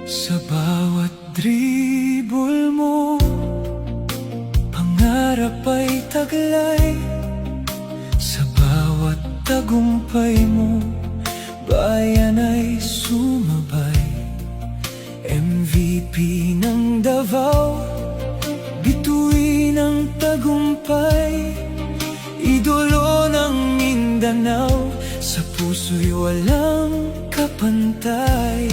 Sa bawat dribble mo, pangarap ay taglay. Sa bawat tagumpay mo, bayan ay sumabay. MVP ng Davao, bituin ng tagumpay. Idolo ng Mindanao, sa puso'y walang kapantay.